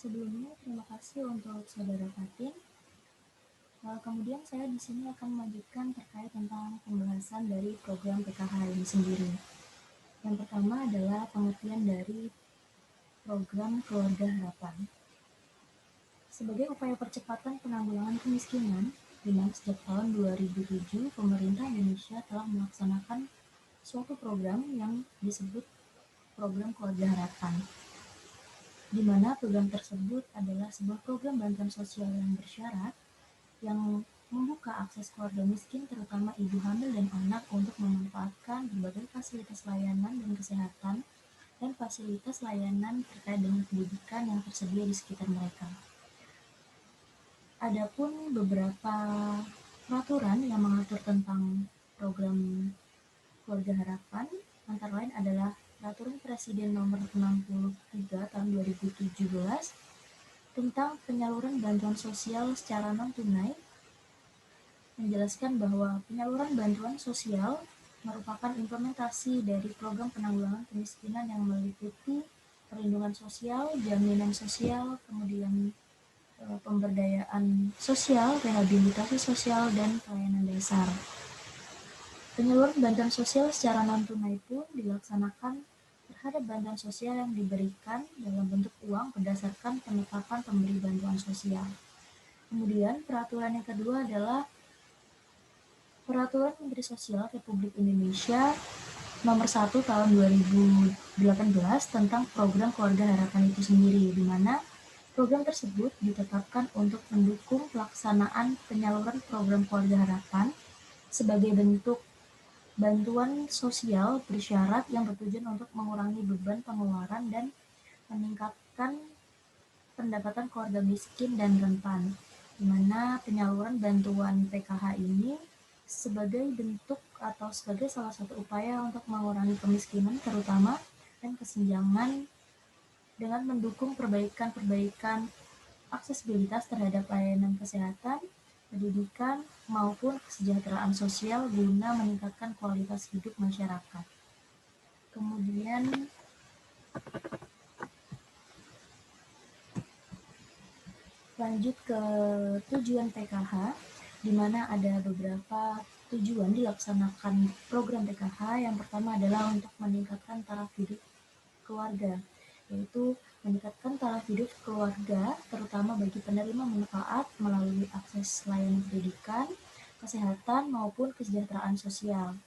Sebelumnya, terima kasih untuk Saudara Fatin. Kemudian saya di sini akan melanjutkan terkait tentang pembahasan dari program PKH ini sendiri. Yang pertama adalah pengertian dari program Keluarga Harapan. Sebagai upaya percepatan penanggulangan kemiskinan, di mana sejak tahun 2007 pemerintah Indonesia telah melaksanakan suatu program yang disebut Program Keluarga Harapan, di mana program tersebut adalah sebuah program bantuan sosial yang bersyarat yang membuka akses keluarga miskin, terutama ibu hamil dan anak, untuk memanfaatkan berbagai fasilitas layanan dan kesehatan dan fasilitas layanan terkait dengan pendidikan yang tersedia di sekitar mereka. Adapun beberapa peraturan yang mengatur tentang program Keluarga Harapan, antara lain adalah Peraturan Presiden Nomor 63 Tahun 2017 tentang penyaluran bantuan sosial secara non-tunai, menjelaskan bahwa penyaluran bantuan sosial merupakan implementasi dari program penanggulangan kemiskinan yang meliputi perlindungan sosial, jaminan sosial, kemudian pemberdayaan sosial, rehabilitasi sosial, dan pelayanan dasar. Penyaluran bantuan sosial secara non-tunai pun dilaksanakan terhadap bantuan sosial yang diberikan dalam bentuk uang berdasarkan penetapan pemberi bantuan sosial. Kemudian peraturan yang kedua adalah Peraturan Menteri Sosial Republik Indonesia Nomor 1 Tahun 2018 tentang Program Keluarga Harapan itu sendiri, di mana program tersebut ditetapkan untuk mendukung pelaksanaan penyaluran program Keluarga Harapan sebagai bentuk bantuan sosial bersyarat yang bertujuan untuk mengurangi beban pengeluaran dan meningkatkan pendapatan keluarga miskin dan rentan, di mana penyaluran bantuan PKH ini sebagai bentuk atau sebagai salah satu upaya untuk mengurangi kemiskinan terutama dan kesenjangan dengan mendukung perbaikan aksesibilitas terhadap layanan kesehatan, pendidikan, maupun kesejahteraan sosial guna meningkatkan kualitas hidup masyarakat. Kemudian lanjut ke tujuan PKH, di mana ada beberapa tujuan dilaksanakan program PKH. Yang pertama adalah untuk meningkatkan taraf hidup keluarga, yaitu meningkatkan taraf hidup keluarga terutama bagi penerima manfaat melalui akses layanan pendidikan, kesehatan, maupun kesejahteraan sosial.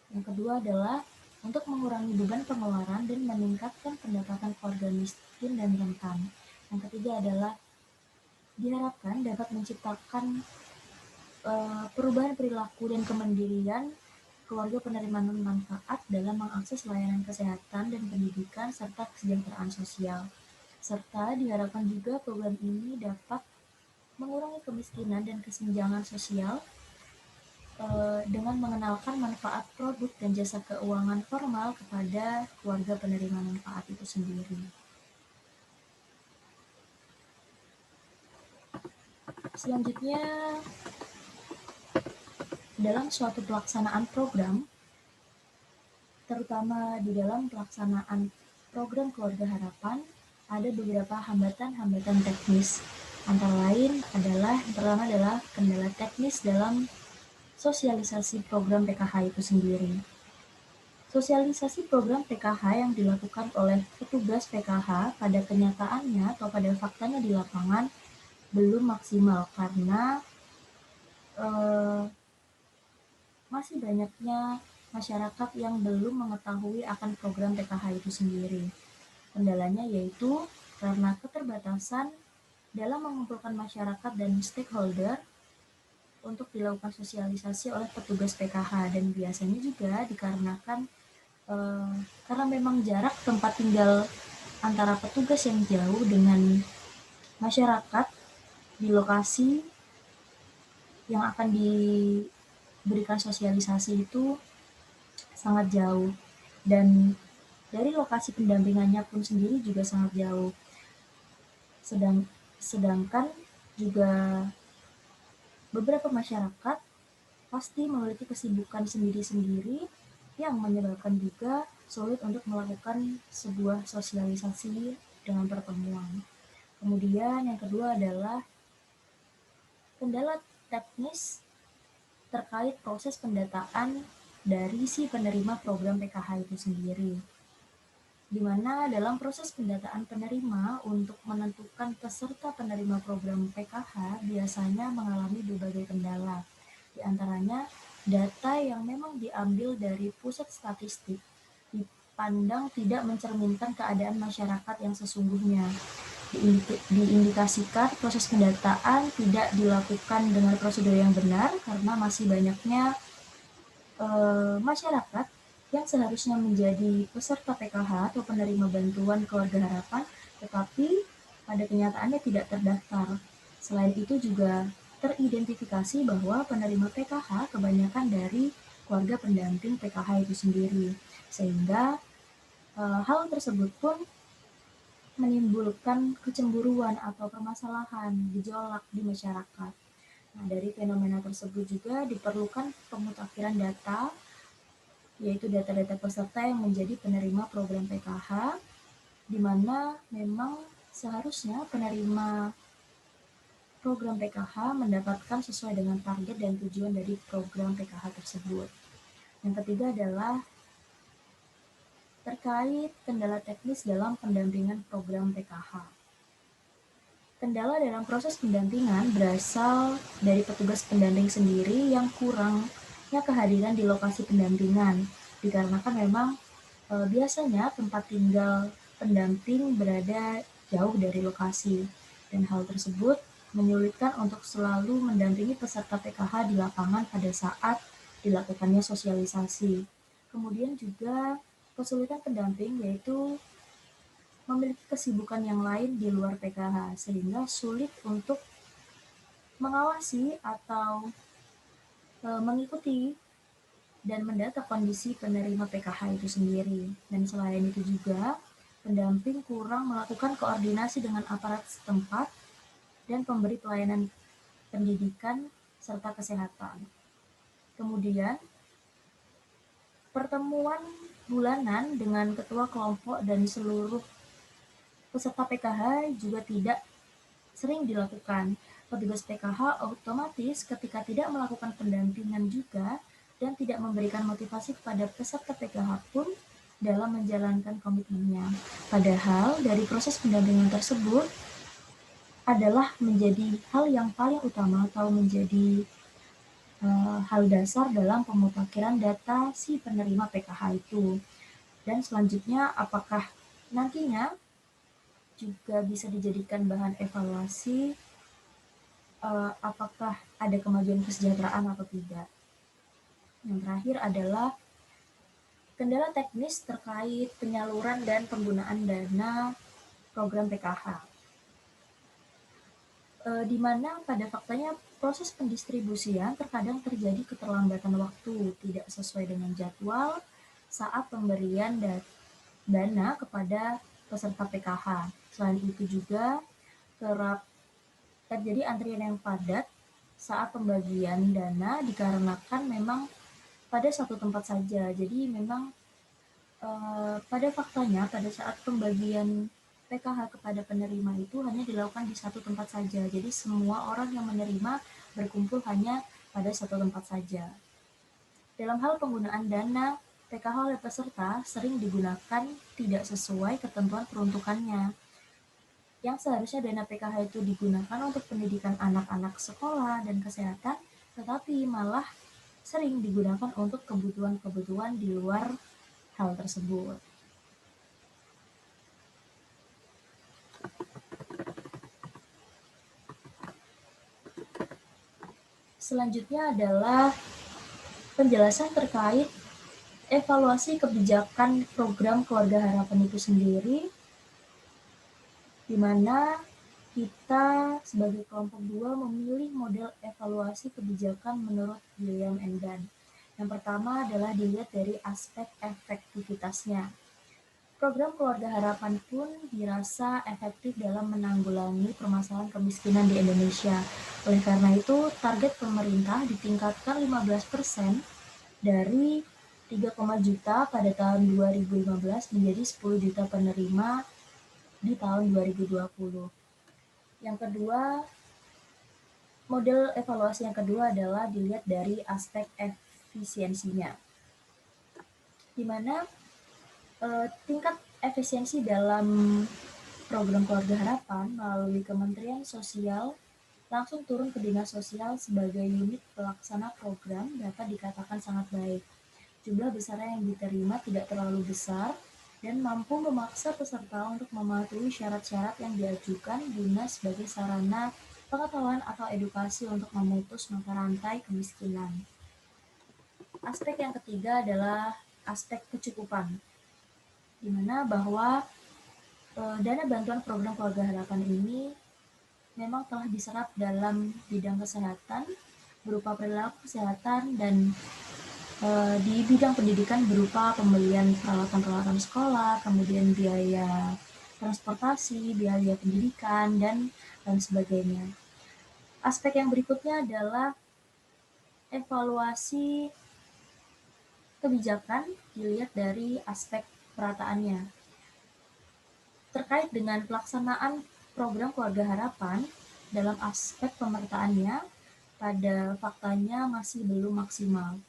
Yang kedua adalah untuk mengurangi beban pengeluaran dan meningkatkan pendapatan keluarga miskin dan rentan. Yang ketiga adalah diharapkan dapat menciptakan perubahan perilaku dan kemandirian keluarga penerima manfaat dalam mengakses layanan kesehatan dan pendidikan serta kesejahteraan sosial. Serta diharapkan juga program ini dapat mengurangi kemiskinan dan kesenjangan sosial dengan mengenalkan manfaat produk dan jasa keuangan formal kepada keluarga penerima manfaat itu sendiri. Selanjutnya, dalam suatu pelaksanaan program, terutama di dalam pelaksanaan program Keluarga Harapan, ada beberapa hambatan-hambatan teknis. Antara lain adalah, yang pertama adalah kendala teknis dalam sosialisasi program PKH itu sendiri. Sosialisasi program PKH yang dilakukan oleh petugas PKH pada kenyataannya atau pada faktanya di lapangan belum maksimal karena masih banyaknya masyarakat yang belum mengetahui akan program PKH itu sendiri. Kendalanya yaitu karena keterbatasan dalam mengumpulkan masyarakat dan stakeholder untuk dilakukan sosialisasi oleh petugas PKH, dan biasanya juga dikarenakan karena memang jarak tempat tinggal antara petugas yang jauh dengan masyarakat di lokasi yang akan diberikan sosialisasi itu sangat jauh, dan dari lokasi pendampingannya pun sendiri juga sangat jauh. Sedangkan juga beberapa masyarakat pasti memiliki kesibukan sendiri-sendiri yang menyebabkan juga sulit untuk melakukan sebuah sosialisasi dengan pertemuan. Kemudian yang kedua adalah kendala teknis terkait proses pendataan dari si penerima program PKH itu sendiri, di mana dalam proses pendataan penerima untuk menentukan peserta penerima program PKH biasanya mengalami berbagai kendala. Di antaranya, data yang memang diambil dari pusat statistik dipandang tidak mencerminkan keadaan masyarakat yang sesungguhnya. Diindikasikan proses pendataan tidak dilakukan dengan prosedur yang benar karena masih banyaknya masyarakat yang seharusnya menjadi peserta PKH atau penerima bantuan keluarga harapan, tetapi pada kenyataannya tidak terdaftar. Selain itu juga teridentifikasi bahwa penerima PKH kebanyakan dari keluarga pendamping PKH itu sendiri, sehingga hal tersebut pun menimbulkan kecemburuan atau permasalahan, gejolak di masyarakat. Nah, dari fenomena tersebut juga diperlukan pemutakhiran data, yaitu data-data peserta yang menjadi penerima program PKH, di mana memang seharusnya penerima program PKH mendapatkan sesuai dengan target dan tujuan dari program PKH tersebut. Yang ketiga adalah terkait kendala teknis dalam pendampingan program PKH. Kendala dalam proses pendampingan berasal dari petugas pendamping sendiri yang kurangnya kehadiran di lokasi pendampingan, dikarenakan memang biasanya tempat tinggal pendamping berada jauh dari lokasi, dan hal tersebut menyulitkan untuk selalu mendampingi peserta PKH di lapangan pada saat dilakukannya sosialisasi. Kemudian juga kesulitan pendamping yaitu memiliki kesibukan yang lain di luar PKH, sehingga sulit untuk mengawasi atau mengikuti dan mendata kondisi penerima PKH itu sendiri. Dan selain itu juga, pendamping kurang melakukan koordinasi dengan aparat setempat dan pemberi pelayanan pendidikan serta kesehatan. Kemudian, pertemuan bulanan dengan ketua kelompok dan seluruh peserta PKH juga tidak sering dilakukan. Petugas PKH otomatis ketika tidak melakukan pendampingan juga dan tidak memberikan motivasi kepada peserta PKH pun dalam menjalankan komitmennya. Padahal dari proses pendampingan tersebut adalah menjadi hal yang paling utama atau menjadi hal dasar dalam pemutakhiran data si penerima PKH itu. Dan selanjutnya apakah nantinya juga bisa dijadikan bahan evaluasi apakah ada kemajuan kesejahteraan atau tidak. Yang terakhir adalah kendala teknis terkait penyaluran dan penggunaan dana program PKH. Di mana pada faktanya proses pendistribusian terkadang terjadi keterlambatan waktu, tidak sesuai dengan jadwal saat pemberian dana kepada peserta PKH. Selain itu juga kerap terjadi antrian yang padat saat pembagian dana dikarenakan memang pada satu tempat saja. Jadi memang pada faktanya pada saat pembagian PKH kepada penerima itu hanya dilakukan di satu tempat saja. Jadi semua orang yang menerima berkumpul hanya pada satu tempat saja. Dalam hal penggunaan dana PKH oleh peserta sering digunakan tidak sesuai ketentuan peruntukannya. Yang seharusnya dana PKH itu digunakan untuk pendidikan anak-anak sekolah dan kesehatan, tetapi malah sering digunakan untuk kebutuhan-kebutuhan di luar hal tersebut. Selanjutnya adalah penjelasan terkait evaluasi kebijakan program Keluarga Harapan itu sendiri, di mana kita sebagai kelompok 2 memilih model evaluasi kebijakan menurut William and Dunn. Yang pertama adalah dilihat dari aspek efektivitasnya. Program Keluarga Harapan pun dirasa efektif dalam menanggulangi permasalahan kemiskinan di Indonesia. Oleh karena itu, target pemerintah ditingkatkan 15% dari 3, juta pada tahun 2015 menjadi 10 juta penerima di tahun 2020. Yang kedua, model evaluasi yang kedua adalah dilihat dari aspek efisiensinya, di mana tingkat efisiensi dalam program Keluarga Harapan melalui Kementerian Sosial langsung turun ke Dinas Sosial sebagai unit pelaksana program dapat dikatakan sangat baik. Jumlah besar yang diterima tidak terlalu besar dan mampu memaksa peserta untuk mematuhi syarat-syarat yang diajukan dinas sebagai sarana pengetahuan atau edukasi untuk memutus mata rantai kemiskinan. Aspek yang ketiga adalah aspek kecukupan, di mana bahwa dana bantuan program Keluarga Harapan ini memang telah diserap dalam bidang kesehatan berupa perilaku kesehatan dan di bidang pendidikan berupa pembelian peralatan-peralatan sekolah, kemudian biaya transportasi, biaya pendidikan, dan lain sebagainya. Aspek yang berikutnya adalah evaluasi kebijakan dilihat dari aspek perataannya. Terkait dengan pelaksanaan program Keluarga Harapan dalam aspek pemerataannya, pada faktanya masih belum maksimal.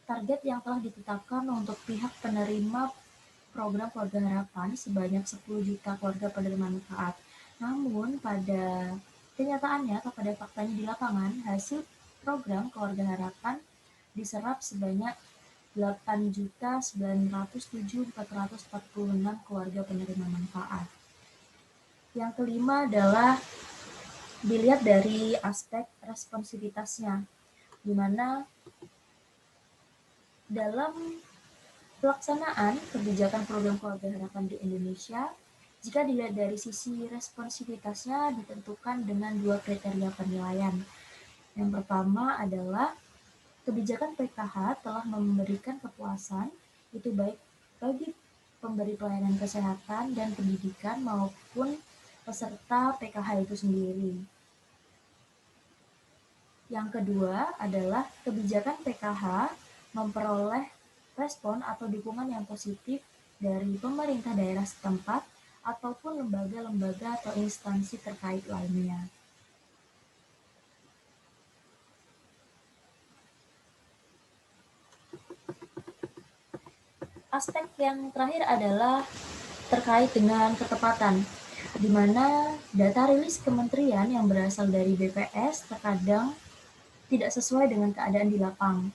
Target yang telah ditetapkan untuk pihak penerima program Keluarga Harapan sebanyak 10 juta keluarga penerima manfaat. Namun pada kenyataannya atau pada faktanya di lapangan, hasil program Keluarga Harapan diserap sebanyak 8.907.446 keluarga penerima manfaat. Yang kelima adalah dilihat dari aspek responsivitasnya, di mana dalam pelaksanaan kebijakan program Keluarga Harapan di Indonesia, jika dilihat dari sisi responsivitasnya ditentukan dengan 2 kriteria penilaian. Yang pertama adalah kebijakan PKH telah memberikan kepuasan, itu baik bagi pemberi pelayanan kesehatan dan pendidikan maupun peserta PKH itu sendiri. Yang kedua adalah kebijakan PKH memperoleh respon atau dukungan yang positif dari pemerintah daerah setempat ataupun lembaga-lembaga atau instansi terkait lainnya. Aspek yang terakhir adalah terkait dengan ketepatan, di mana data rilis kementerian yang berasal dari BPS terkadang tidak sesuai dengan keadaan di lapangan.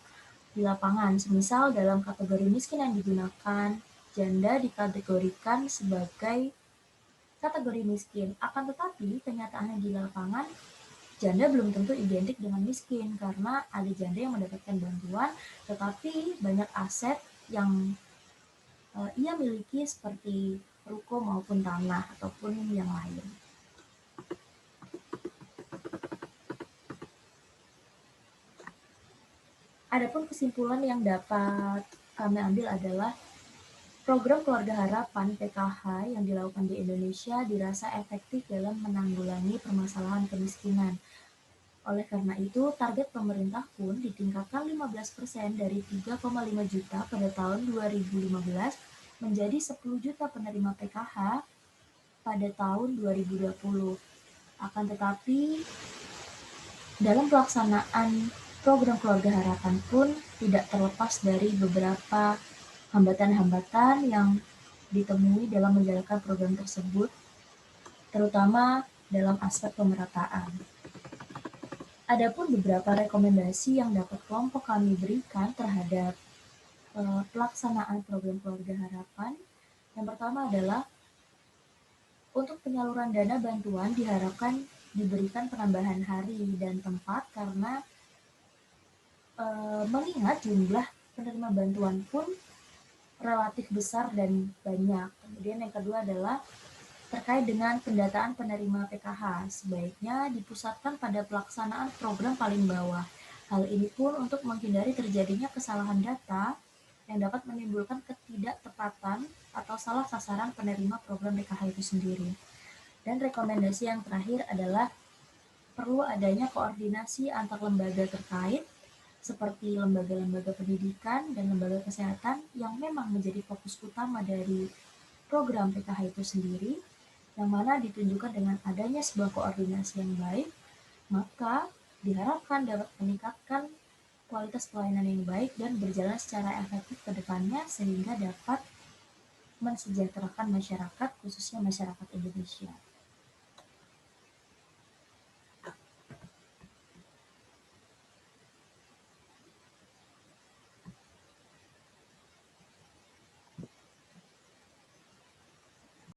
Semisal dalam kategori miskin yang digunakan, janda dikategorikan sebagai kategori miskin. Akan tetapi kenyataannya di lapangan, janda belum tentu identik dengan miskin karena ada janda yang mendapatkan bantuan, tetapi banyak aset yang ia miliki seperti ruko maupun tanah ataupun yang lain. Adapun kesimpulan yang dapat kami ambil adalah program Keluarga Harapan (PKH) yang dilakukan di Indonesia dirasa efektif dalam menanggulangi permasalahan kemiskinan. Oleh karena itu, target pemerintah pun ditingkatkan 15% dari 3,5 juta pada tahun 2015 menjadi 10 juta penerima PKH pada tahun 2020. Akan tetapi, dalam pelaksanaan program Keluarga Harapan pun tidak terlepas dari beberapa hambatan-hambatan yang ditemui dalam menjalankan program tersebut, terutama dalam aspek pemerataan. Adapun beberapa rekomendasi yang dapat kelompok kami berikan terhadap pelaksanaan program Keluarga Harapan, yang pertama adalah untuk penyaluran dana bantuan diharapkan diberikan penambahan hari dan tempat karena mengingat jumlah penerima bantuan pun relatif besar dan banyak. Kemudian yang kedua adalah terkait dengan pendataan penerima PKH, sebaiknya dipusatkan pada pelaksanaan program paling bawah. Hal ini pun untuk menghindari terjadinya kesalahan data yang dapat menimbulkan ketidaktepatan atau salah sasaran penerima program PKH itu sendiri. Dan rekomendasi yang terakhir adalah perlu adanya koordinasi antar lembaga terkait seperti lembaga-lembaga pendidikan dan lembaga kesehatan yang memang menjadi fokus utama dari program PKH itu sendiri. yang mana ditunjukkan dengan adanya sebuah koordinasi yang baik, maka diharapkan dapat meningkatkan kualitas pelayanan yang baik dan berjalan secara efektif ke depannya sehingga dapat mensejahterakan masyarakat, khususnya masyarakat Indonesia.